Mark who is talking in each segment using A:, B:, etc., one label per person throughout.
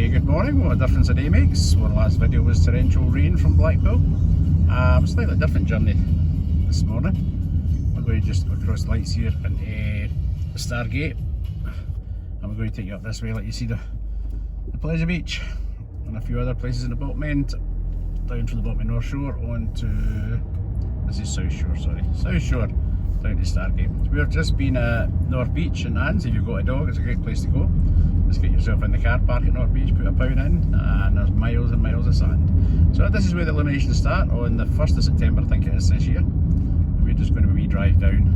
A: Okay, good morning. What a difference a day makes. Well, the last video was torrential rain from Blackpool. Slightly different journey this morning. We're going to just go across the lights here and the Starr Gate. And we're going to take you up this way, let you see the Pleasure Beach and a few other places in the bottom end. Down from the bottom of North Shore on to, this is South Shore, sorry, South Shore, down to Starr Gate. We've just been at North Beach in Anns. If you've got a dog, it's a great place to go. Just get yourself in the car park at North Beach, put a pound in, and there's miles and miles of sand. So this is where the illuminations start on the 1st of September, I think it is this year. We're just going to wee drive down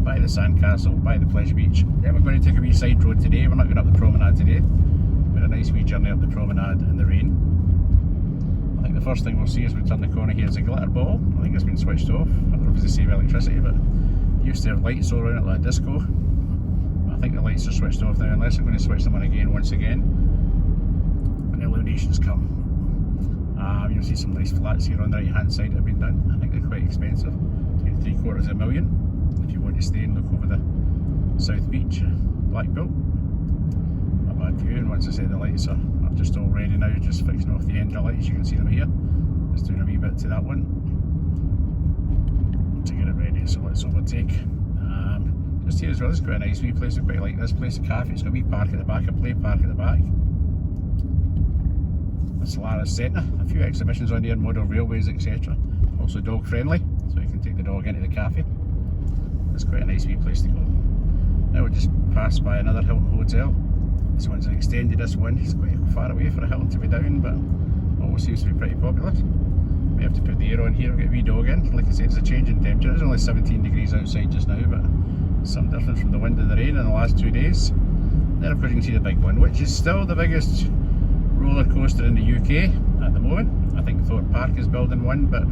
A: by the sandcastle, by the Pleasure Beach. Then we're going to take a wee side road today. We're not going up the promenade today. We had a nice wee journey up the promenade in the rain. I think the first thing we'll see as we turn the corner here is a glitter ball. I think it's been switched off. I don't know if it's the same electricity, but it used to have lights all around it like a disco. I think the lights are switched off now, unless they're going to switch them on again once again when the illuminations come. You'll see some nice flats here on the right hand side that have been done. I think they're quite expensive, $3/4 if you want to stay and look over the South Beach, Blackpool. Not bad view, and once I say the lights are just all ready now, just fixing off the end of the lights, you can see them here. Just doing a wee bit to that one to get it ready, so let's overtake. Just here as well, it's quite a nice wee place. I quite like this place, a cafe. It's got a wee park at the back, a play park at the back. The Solaris Centre, a few exhibitions on here, model railways, etc. Also dog friendly, so you can take the dog into the cafe. It's quite a nice wee place to go. Now we'll just pass by another Hilton hotel. This one's an extended, this one. It's quite far away for a Hilton to be down, but always seems to be pretty popular. We have to put the air on here, we'll get a wee dog in. Like I said, it's a change in temperature. It's only 17 degrees outside just now, but some difference from the wind and the rain in the last 2 days. Then of course you can see the big one, which is still the biggest roller coaster in the UK at the moment. I think Thorpe Park is building one, but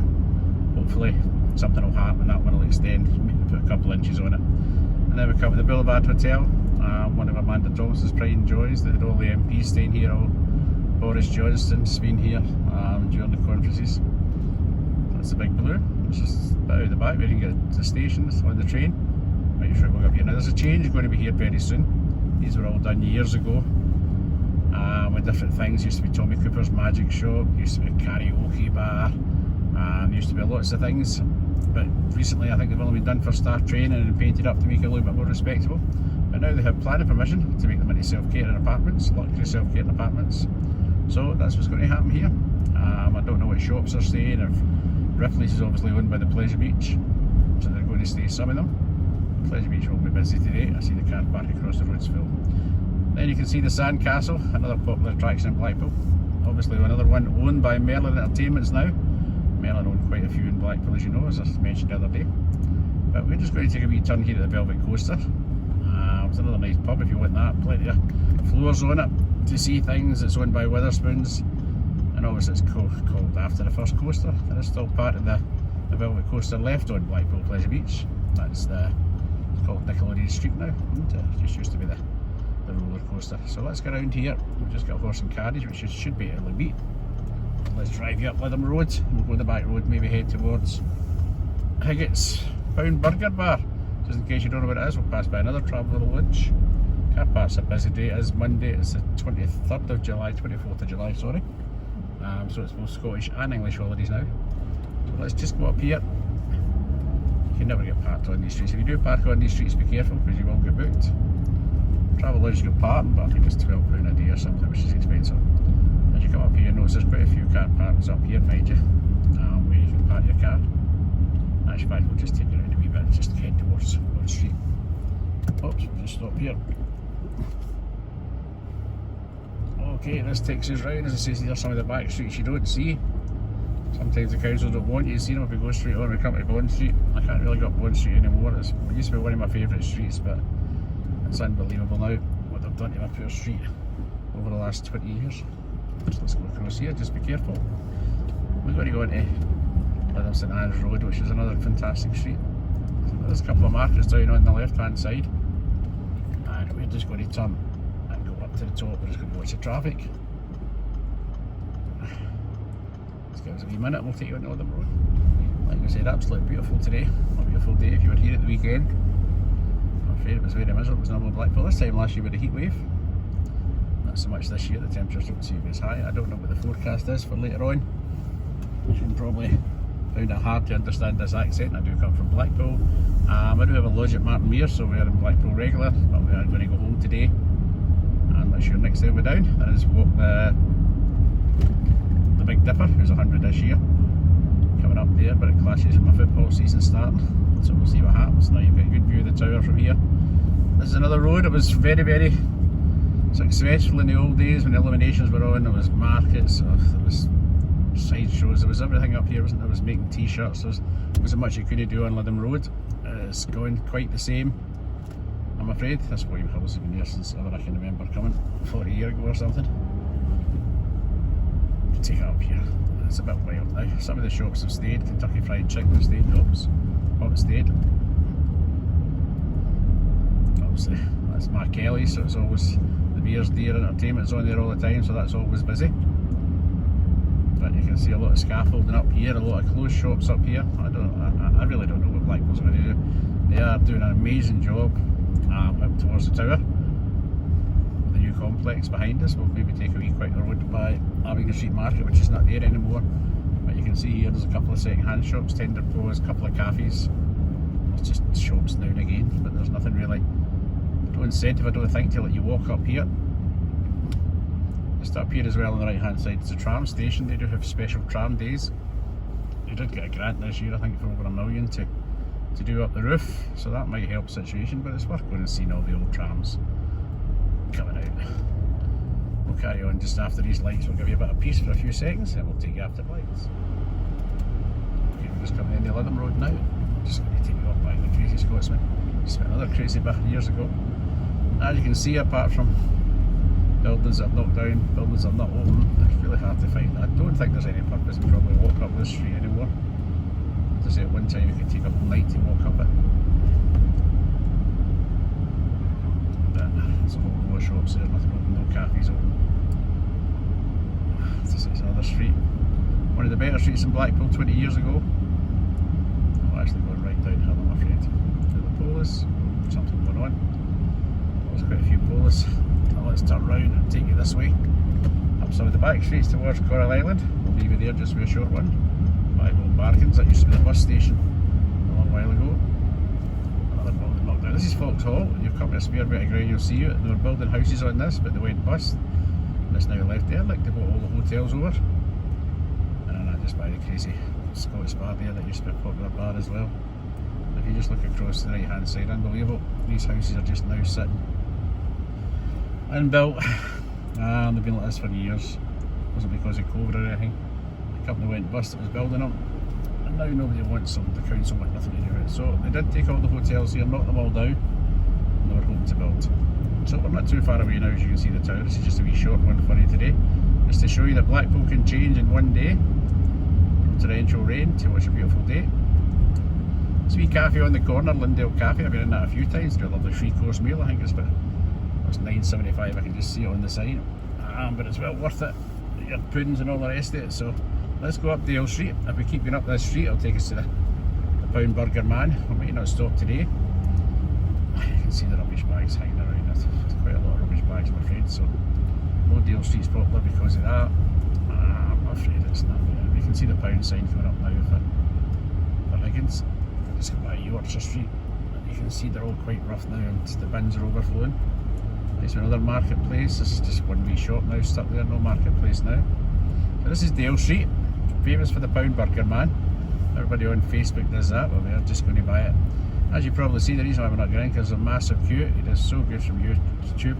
A: hopefully something will happen, that one will extend, maybe put a couple inches on it. And then we come to the Boulevard Hotel, one of Amanda Thompson's pride and joys. They had all the MPs staying here, all Boris Johnston's been here during the conferences. That's the big blue, which is a bit out the back where you can get to the stations on the train. Right, sure, we'll up here. Now there's a change going to be here very soon. These were all done years ago with different things. Used to be Tommy Cooper's Magic Shop, used to be a karaoke bar, used to be lots of things. But recently I think they've only been done for staff training and painted up to make it a little bit more respectable. But now they have planning permission to make them into self-catering apartments, luxury self-catering apartments. So that's what's going to happen here. I don't know what shops are staying. If Ripley's is obviously owned by the Pleasure Beach, so they're going to stay some of them. Pleasure Beach will be busy today. I see the car park across the road's full. Then you can see the Sandcastle, another popular attraction in Blackpool. Obviously another one owned by Merlin Entertainments now. Merlin owned quite a few in Blackpool, as you know, as I mentioned the other day. But we're just going to take a wee turn here at the Velvet Coaster. It's another nice pub if you want that. Plenty of floors on it to see things. It's owned by Witherspoons, and obviously it's called after the first coaster. And it's still part of the Velvet Coaster left on Blackpool Pleasure Beach. That's it's called Nickelodeon Street now. And it just used to be the roller coaster. So let's get around here. We've just got a horse and carriage, which should be early beat. Let's drive you up Lytham Road. We'll go the back road, maybe head towards Higgett's Pound Burger Bar. Just in case you don't know what it is, we'll pass by another Traveller Lodge. Car park's a busy day. It is Monday. It's the 23rd of July, 24th of July, sorry. So it's both Scottish and English holidays now. So let's just go up here. You can never get parked on these streets. If you do park on these streets, be careful because you will get booked. Travel Lodge has got parking, but I think it's £12 a day or something, which is expensive. As you come up here, notice there's quite a few car parks up here behind you, where you can park your car. Actually, fine, we'll just take you around a wee bit, just head towards Lodge Street. Oops, we'll just stop here. Okay, this takes us round. As I say, these are some of the back streets you don't see. Sometimes the council don't want you to see them if we go straight on. We come to Bond Street. I can't really go up Bond Street anymore. It used to be one of my favourite streets, but it's unbelievable now what they've done to my poor street over the last 20 years. So let's go across here, just be careful. We're going to go into Lytham St Anne's Road, which is another fantastic street. So there's a couple of markers down on the left hand side, and we're just going to turn and go up to the top. We're just going to watch the traffic. Just give us a wee minute and we'll take you on Lytham Road. Like I said, absolutely beautiful today. A beautiful day if you were here at the weekend. I'm afraid it was very miserable. It was normal Blackpool this time last year with a heat wave. Not so much this year, the temperatures don't seem as high. I don't know what the forecast is for later on. You can probably find it hard to understand this accent. I do come from Blackpool. I do have a lodge at Martin Mere, so we are in Blackpool regular, but we are going to go home today. I'm not sure next day we're down. That is walk the Big Dipper, who's 100 this year, coming up there, but it clashes with my football season starting, so we'll see what happens. Now you've got a good view of the tower from here. This is another road. It was very, very successful in the old days when the eliminations were on. There was markets, there was side shows, there was everything up here, wasn't there? There was making t-shirts, there wasn't much you could do on Lytham Road. It's going quite the same, I'm afraid. This William Hill's been there since ever I can remember coming, 40 years ago or something. Take it up here, it's a bit wild now. Some of the shops have stayed. Kentucky Fried Chicken have stayed, oops, it stayed. Obviously, that's Mark Kelly, so it's always the Beers Deer Entertainment's on there all the time, so that's always busy. But you can see a lot of scaffolding up here, a lot of closed shops up here. I really don't know what Blackpool's going to do. They are doing an amazing job up towards the tower. The new complex behind us. We'll maybe take a wee quick road by Abingdon Street Market, which is not there anymore. But you can see here there's a couple of second-hand shops, tender pros, a couple of cafes. There's just shops now and again, but there's nothing really, no incentive I don't think to let you walk up here. Just up here as well on the right hand side is a tram station. They do have special tram days. They did get a grant this year, I think, for over $1 million to do up the roof, so that might help the situation, but it's worth going and seeing all the old trams coming out. We'll carry on just after these lights. We'll give you a bit of peace for a few seconds and we'll take you after the lights. Okay, we're just coming in the Lytham Road now. Just going to take you up by the Crazy Scotsman. Spent another crazy bit years ago. As you can see, apart from buildings that are knocked down, buildings that are not open, it's really hard to find. I don't think there's any purpose in probably walk up this street anymore. As I say, at one time you could take up all night to walk up it. But there's a whole row of shops there, nothing open, no cafes open. This is another street. One of the better streets in Blackpool 20 years ago. I'm actually going right downhill, I'm afraid. To the Polis, something going on. There's quite a few Polis. Now let's turn round and take you this way. Up some of the back streets towards Coral Island. We'll leave you there just for a short one. By Home Bargains, that used to be the bus station a long while ago. Another building knocked down. This is Foxhall. You've come to a spare bit of ground, you'll see it. They were building houses on this, but they went bust. And it's now left there, like they bought all the hotels over. And then just by the crazy Scots bar there that used to be a popular bar as well. If you just look across to the right hand side, unbelievable. These houses are just now sitting unbuilt. And they've been like this for years. It wasn't because of COVID or anything. The company went bust that was building them, and now nobody wants them. The council want nothing to do with it. So they did take all the hotels here, knock them all down, and they were hoping to build. So we're not too far away now, as you can see the tower. This is just a wee short one for you today, just to show you that Blackpool can change in one day from torrential rain to what's a beautiful day. This wee cafe on the corner, Lindale Cafe, I've been in that a few times. Do a lovely 3-course meal. I think it's $9.75. I can just see it on the sign, but it's well worth it. Your puddings and all the rest of it. So let's go up Dale Street. If we keep going up this street, it'll take us to the Pound Burger Man. We might not stop today. You can see the rubbish bags hanging around it. There's quite a lot of rubbish bags, I'm afraid. So no Dale Street's popular because of that. I'm afraid it's not. We can see the pound sign coming up now for Higgins. Just go by Yorkshire Street. And you can see they're all quite rough now and the bins are overflowing. There's another marketplace. This is just one wee shop now stuck there, no marketplace now. So this is Dale Street, famous for the Pound Burger Man. Everybody on Facebook does that, but we're just going to buy it. As you probably see, the reason why we're not going because there's a massive queue. It is so good from YouTube.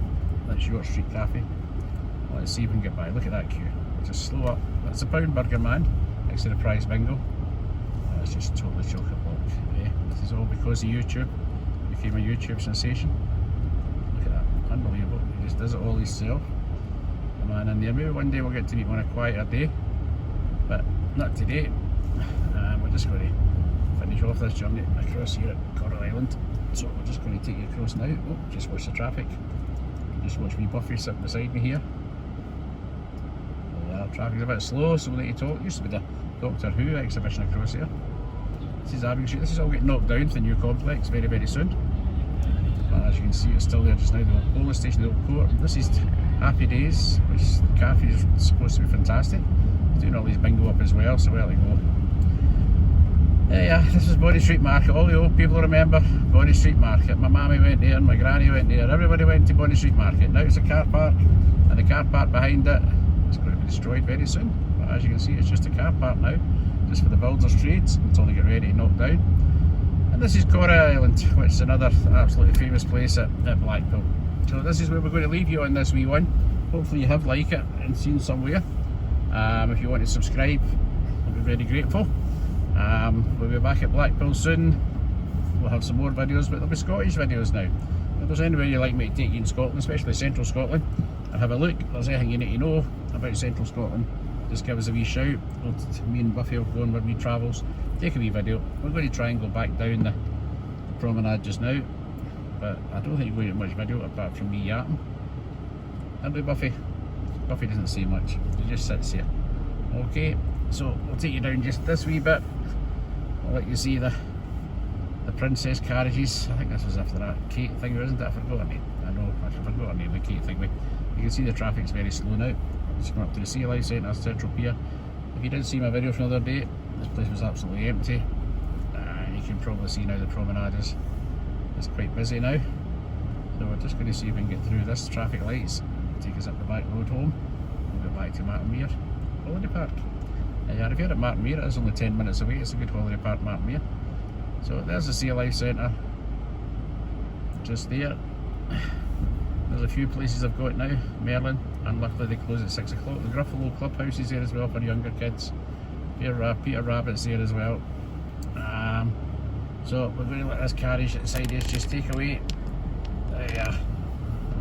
A: That's York Street Cafe. Let's see if we can get by. Look at that queue. Just slow up. That's the Pound Burger Man next to the prize bingo. That's just totally chock-a-block. Yeah, this is all because of YouTube. It became a YouTube sensation. Unbelievable, he just does it all himself. The man in there. Maybe one day we'll get to meet on a quieter day, but not today. We're just going to finish off this journey across here at Coral Island. So we're just going to take you across now. Oh, just watch the traffic. Just watch me Buffy sitting beside me here. The traffic's a bit slow, so we'll let you talk. Used to be the Doctor Who exhibition across here. This is Abingdon Street. This is all getting knocked down for the new complex very soon. As you can see, it's still there just now, the old police station, the old court. This is Happy Days, which the cafe is supposed to be fantastic. It's doing all these bingo up as well, so where they go. Yeah, this is Body Street Market. All the old people remember Body Street Market. My mammy went there, my granny went there, everybody went to Body Street Market. Now it's a car park, and the car park behind it is going to be destroyed very soon. But as you can see, it's just a car park now, just for the builders' trades until they get ready to knock down. And this is Coral Island, which is another absolutely famous place at Blackpool. So this is where we're going to leave you on this wee one. Hopefully you have liked it and seen somewhere. If you want to subscribe, I'll be very grateful. We'll be back at Blackpool soon. We'll have some more videos, but there'll be Scottish videos now. If there's anywhere you'd like me to take you in Scotland, especially Central Scotland, and have a look, if there's anything you need to know about Central Scotland, just give us a wee shout. Me and Buffy will go on our wee travels, take a wee video. We're going to try and go back down the promenade just now, but I don't think we're going to get much video apart from me yapping. And with Buffy doesn't say much, he just sits here. Okay, so we'll take you down just this wee bit. I'll let you see the princess carriages. I think this is after that Kate thing, isn't it? I forgot her name. I know, I forgot her name, the Kate thing. You can see the traffic's very slow now. I'm just going up to the Sea Life Centre, Central Pier. If you didn't see my video from the other day, this place was absolutely empty. You can probably see now the promenade is quite busy now. So we're just going to see if we can get through this traffic lights, take us up the back road home. We'll go back to Martinmere Holiday Park. Yeah, if you're at Martinmere, it is only 10 minutes away. It's a good holiday park, Martinmere. So there's the Sea Life Centre, just there. There's a few places I've got now. Merlin, and luckily they close at 6 o'clock. The Gruffalo Clubhouse is there as well for younger kids. Peter Rabbit's there as well. So we're going to let this carriage outside here just take away. Yeah,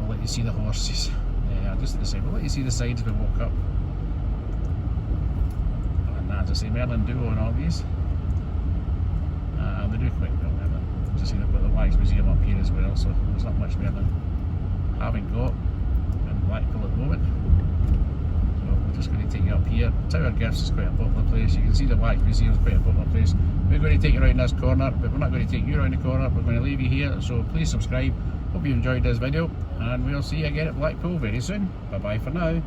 A: we'll let you see the horses. Yeah, just at the side. We'll let you see the sides as we walk up. And as I say, Merlin do own all these. They do quite well, Merlin. As I say, they've got the Wax Museum up here as well, so there's not much Merlin haven't got in Blackpool at the moment. So we're just going to take you up here. Tower Gifts is quite a popular place. You can see the Wax Museum is quite a popular place. We're going to take you around this corner, but we're not going to take you around the corner. We're going to leave you here, so please subscribe. Hope you enjoyed this video, and we'll see you again at Blackpool very soon. Bye bye for now.